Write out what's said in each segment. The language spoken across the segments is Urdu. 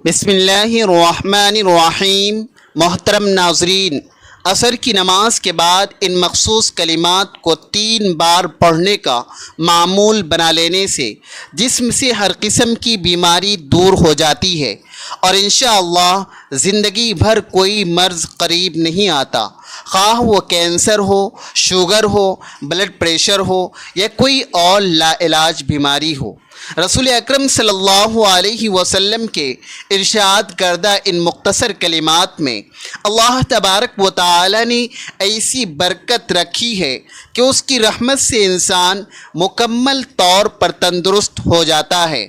بسم اللہ الرحمن الرحیم۔ محترم ناظرین، عصر کی نماز کے بعد ان مخصوص کلمات کو 3 بار پڑھنے کا معمول بنا لینے سے جسم سے ہر قسم کی بیماری دور ہو جاتی ہے اور انشاءاللہ زندگی بھر کوئی مرض قریب نہیں آتا، خواہ وہ کینسر ہو، شوگر ہو، بلڈ پریشر ہو یا کوئی اور لا علاج بیماری ہو۔ رسول اکرم صلی اللہ علیہ وسلم کے ارشاد کردہ ان مختصر کلمات میں اللہ تبارک و تعالی نے ایسی برکت رکھی ہے کہ اس کی رحمت سے انسان مکمل طور پر تندرست ہو جاتا ہے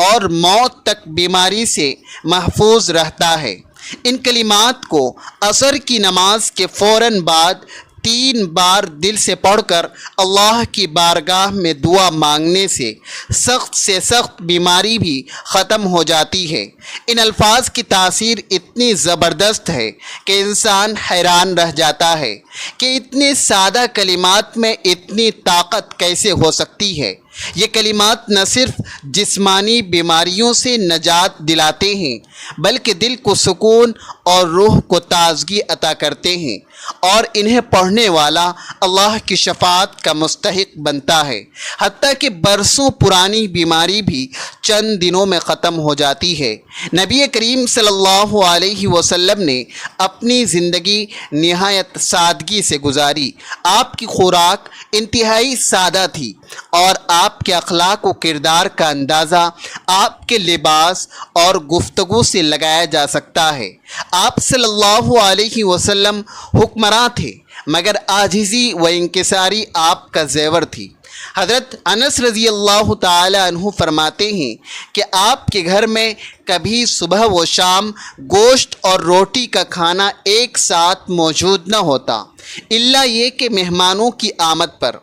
اور موت تک بیماری سے محفوظ رہتا ہے۔ ان کلمات کو عصر کی نماز کے فوراً بعد 3 بار دل سے پڑھ کر اللہ کی بارگاہ میں دعا مانگنے سے سخت بیماری بھی ختم ہو جاتی ہے۔ ان الفاظ کی تاثیر اتنی زبردست ہے کہ انسان حیران رہ جاتا ہے کہ اتنے سادہ کلمات میں اتنی طاقت کیسے ہو سکتی ہے۔ یہ کلمات نہ صرف جسمانی بیماریوں سے نجات دلاتے ہیں بلکہ دل کو سکون اور روح کو تازگی عطا کرتے ہیں، اور انہیں پڑھنے والا اللہ کی شفاعت کا مستحق بنتا ہے، حتیٰ کہ برسوں پرانی بیماری بھی چند دنوں میں ختم ہو جاتی ہے۔ نبی کریم صلی اللہ علیہ وسلم نے اپنی زندگی نہایت سادگی سے گزاری۔ آپ کی خوراک انتہائی سادہ تھی اور آپ کے اخلاق و کردار کا اندازہ آپ کے لباس اور گفتگو سے لگایا جا سکتا ہے۔ آپ صلی اللہ علیہ وسلم حکمراں تھے، مگر عاجزی و انکساری آپ کا زیور تھی۔ حضرت انس رضی اللہ تعالی عنہ فرماتے ہیں کہ آپ کے گھر میں کبھی صبح و شام گوشت اور روٹی کا کھانا ایک ساتھ موجود نہ ہوتا، الا یہ کہ مہمانوں کی آمد پر۔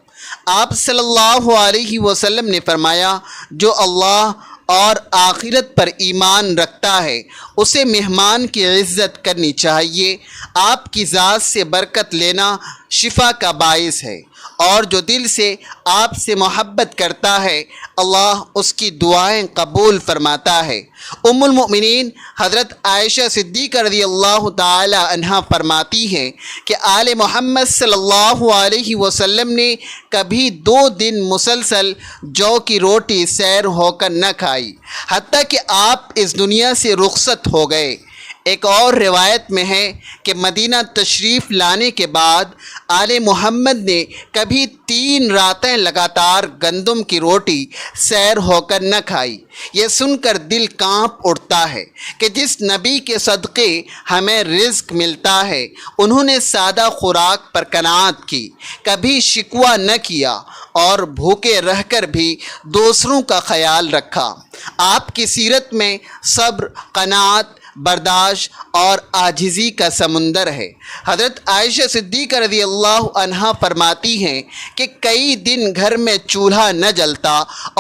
آپ صلی اللہ علیہ وسلم نے فرمایا، جو اللہ اور آخرت پر ایمان رکھتا ہے اسے مہمان کی عزت کرنی چاہیے۔ آپ کی ذات سے برکت لینا شفا کا باعث ہے، اور جو دل سے آپ سے محبت کرتا ہے اللہ اس کی دعائیں قبول فرماتا ہے۔ ام المؤمنین حضرت عائشہ صدیقہ رضی اللہ تعالی عنہا فرماتی ہیں کہ آل محمد صلی اللہ علیہ وسلم نے کبھی 2 دن مسلسل جو کی روٹی سیر ہو کر نہ کھائی، حتیٰ کہ آپ اس دنیا سے رخصت ہو گئے۔ ایک اور روایت میں ہے کہ مدینہ تشریف لانے کے بعد آل محمد نے کبھی 3 راتیں لگاتار گندم کی روٹی سیر ہو کر نہ کھائی۔ یہ سن کر دل کانپ اٹھتا ہے کہ جس نبی کے صدقے ہمیں رزق ملتا ہے انہوں نے سادہ خوراک پر قناعت کی، کبھی شکوہ نہ کیا اور بھوکے رہ کر بھی دوسروں کا خیال رکھا۔ آپ کی سیرت میں صبر، قناعت، برداشت اور عاجزی کا سمندر ہے۔ حضرت عائشہ صدیقہ رضی اللہ عنہا فرماتی ہیں کہ کئی دن گھر میں چولہا نہ جلتا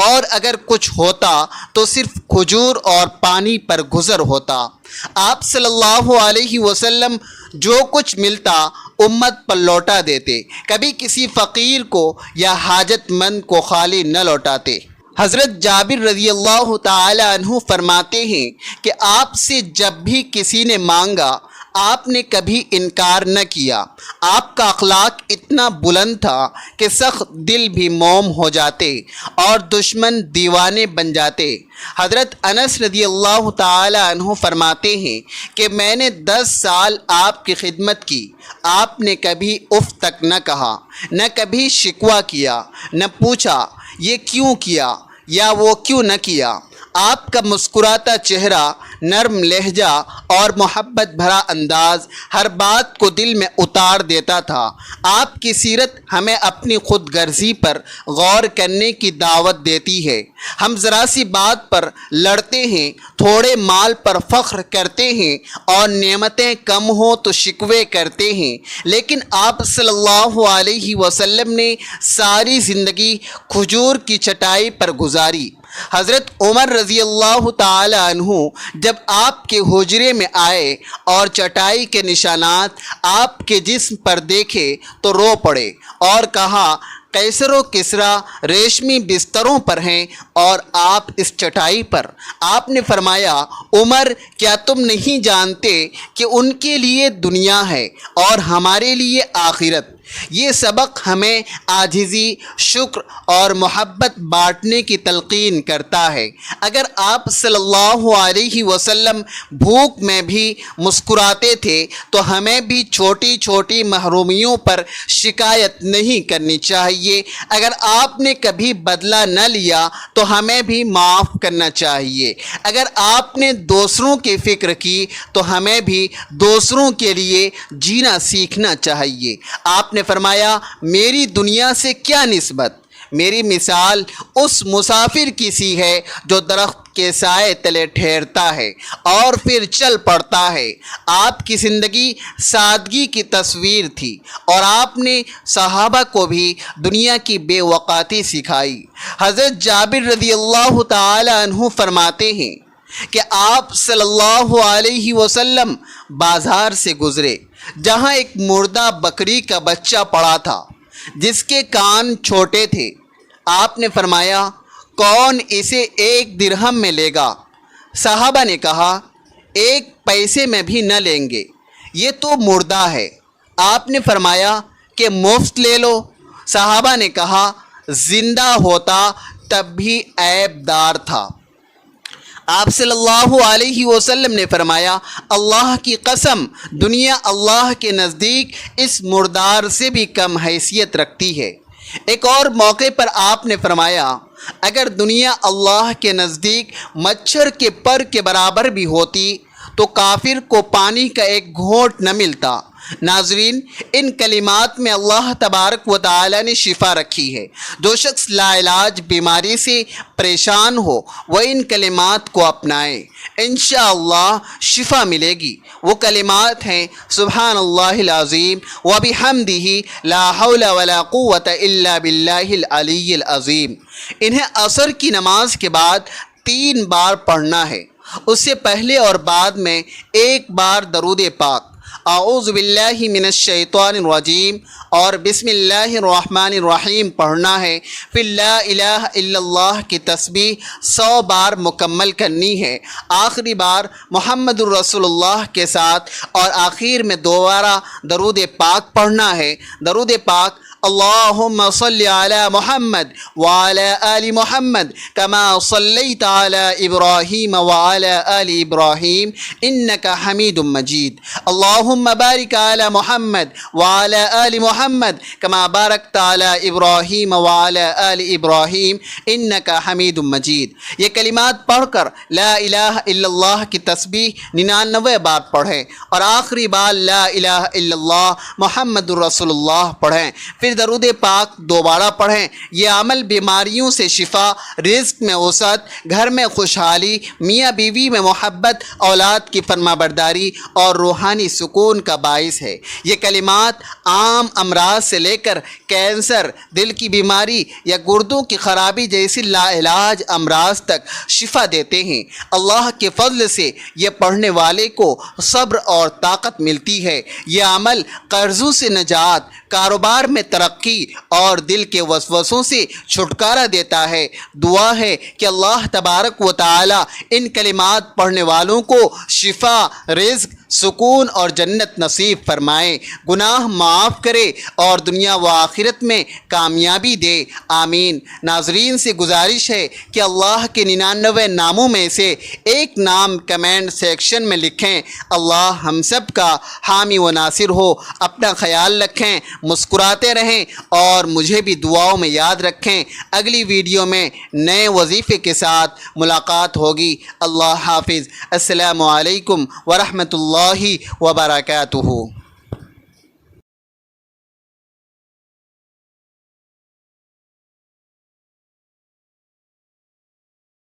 اور اگر کچھ ہوتا تو صرف کھجور اور پانی پر گزر ہوتا۔ آپ صلی اللہ علیہ وسلم جو کچھ ملتا امت پر لوٹا دیتے، کبھی کسی فقیر کو یا حاجت مند کو خالی نہ لوٹاتے۔ حضرت جابر رضی اللہ تعالی عنہ فرماتے ہیں کہ آپ سے جب بھی کسی نے مانگا آپ نے کبھی انکار نہ کیا۔ آپ کا اخلاق اتنا بلند تھا کہ سخت دل بھی موم ہو جاتے اور دشمن دیوانے بن جاتے۔ حضرت انس رضی اللہ تعالی عنہ فرماتے ہیں کہ میں نے 10 سال آپ کی خدمت کی، آپ نے کبھی اف تک نہ کہا، نہ کبھی شکوہ کیا، نہ پوچھا یہ کیوں کیا یا وہ کیوں نہ کیا۔ آپ کا مسکراتا چہرہ، نرم لہجہ اور محبت بھرا انداز ہر بات کو دل میں اتار دیتا تھا۔ آپ کی سیرت ہمیں اپنی خود غرضی پر غور کرنے کی دعوت دیتی ہے۔ ہم ذرا سی بات پر لڑتے ہیں، تھوڑے مال پر فخر کرتے ہیں اور نعمتیں کم ہوں تو شکوے کرتے ہیں، لیکن آپ صلی اللہ علیہ وسلم نے ساری زندگی کھجور کی چٹائی پر گزاری۔ حضرت عمر رضی اللہ تعالی عنہ جب آپ کے حجرے میں آئے اور چٹائی کے نشانات آپ کے جسم پر دیکھے تو رو پڑے اور کہا، قیصر و کسریٰ ریشمی بستروں پر ہیں اور آپ اس چٹائی پر۔ آپ نے فرمایا عمر کیا تم نہیں جانتے کہ ان کے لیے دنیا ہے اور ہمارے لیے آخرت؟ یہ سبق ہمیں عاجزی، شکر اور محبت بانٹنے کی تلقین کرتا ہے۔ اگر آپ صلی اللہ علیہ وسلم بھوک میں بھی مسکراتے تھے تو ہمیں بھی چھوٹی چھوٹی محرومیوں پر شکایت نہیں کرنی چاہیے۔ اگر آپ نے کبھی بدلہ نہ لیا تو ہمیں بھی معاف کرنا چاہیے۔ اگر آپ نے دوسروں کی فکر کی تو ہمیں بھی دوسروں کے لیے جینا سیکھنا چاہیے۔ آپ نے فرمایا میری دنیا سے کیا نسبت؟ میری مثال اس مسافر کی سی ہے جو درخت کے سائے تلے ٹھہرتا ہے اور پھر چل پڑتا ہے۔ آپ کی زندگی سادگی کی تصویر تھی اور آپ نے صحابہ کو بھی دنیا کی بے وقاتی سکھائی۔ حضرت جابر رضی اللہ تعالی عنہ فرماتے ہیں کہ آپ صلی اللہ علیہ وسلم بازار سے گزرے جہاں ایک مردہ بکری کا بچہ پڑا تھا جس کے کان چھوٹے تھے۔ آپ نے فرمایا کون اسے 1 درہم میں لے گا؟ صحابہ نے کہا 1 پیسے میں بھی نہ لیں گے، یہ تو مردہ ہے۔ آپ نے فرمایا کہ مفت لے لو۔ صحابہ نے کہا زندہ ہوتا تب بھی عیب دار تھا۔ آپ صلی اللہ علیہ وسلم نے فرمایا اللہ کی قسم دنیا اللہ کے نزدیک اس مردار سے بھی کم حیثیت رکھتی ہے۔ ایک اور موقع پر آپ نے فرمایا اگر دنیا اللہ کے نزدیک مچھر کے پر کے برابر بھی ہوتی تو کافر کو پانی کا ایک گھونٹ نہ ملتا۔ ناظرین، ان کلمات میں اللہ تبارک و تعالی نے شفا رکھی ہے۔ جو شخص لا علاج بیماری سے پریشان ہو وہ ان کلمات کو اپنائے، انشاءاللہ شفا ملے گی۔ وہ کلمات ہیں سبحان اللہ العظیم وبحمدہ لا حول ولا قوت الا باللہ العلی العظیم۔ انہیں عصر کی نماز کے بعد 3 بار پڑھنا ہے۔ اس سے پہلے اور بعد میں 1 بار درود پاک اعوذ باللہ من الشیطان الرجیم اور بسم اللہ الرحمن الرحیم پڑھنا ہے۔ پھر لا الہ الا اللہ کی تسبیح 100 بار مکمل کرنی ہے۔ آخری بار محمد الرسول اللہ کے ساتھ اور آخر میں دوبارہ درود پاک پڑھنا ہے۔ درود پاک اللہم صلی علی محمد وعلی آل محمد کما صلیت علی ابراہیم وعلی آل ابراہیم انکا حمید مجید۔ اللہم بارک علی محمد وعلی آل محمد کما بارکت علی ابراہیم وعلی آل ابراہیم انکا حمید مجید۔ یہ کلمات پڑھ کر لا الہ الا اللہ کی تسبیح 99 بار پڑھیں اور آخری بار لا الہ الا اللہ محمد الرسول اللہ پڑھیں۔ پھر درود پاک دوبارہ پڑھیں۔ یہ عمل بیماریوں سے شفا، رزق میں وسعت، گھر میں خوشحالی، میاں بیوی میں محبت، اولاد کی فرمانبرداری اور روحانی سکون کا باعث ہے۔ یہ کلمات عام امراض سے لے کر کینسر، دل کی بیماری یا گردوں کی خرابی جیسی لا علاج امراض تک شفا دیتے ہیں۔ اللہ کے فضل سے یہ پڑھنے والے کو صبر اور طاقت ملتی ہے۔ یہ عمل قرضوں سے نجات، کاروبار میں ترقی اور دل کے وسوسوں سے چھٹکارا دیتا ہے۔ دعا ہے کہ اللہ تبارک و تعالی ان کلمات پڑھنے والوں کو شفا، رزق، سکون اور جنت نصیب فرمائے، گناہ معاف کرے اور دنیا و آخرت میں کامیابی دے، آمین۔ ناظرین سے گزارش ہے کہ اللہ کے 99 ناموں میں سے ایک نام کمنٹ سیکشن میں لکھیں۔ اللہ ہم سب کا حامی و ناصر ہو۔ اپنا خیال رکھیں، مسکراتے رہیں اور مجھے بھی دعاؤں میں یاد رکھیں۔ اگلی ویڈیو میں نئے وظیفے کے ساتھ ملاقات ہوگی۔ اللہ حافظ۔ السلام علیکم ورحمۃ اللہ وبرکاتہ۔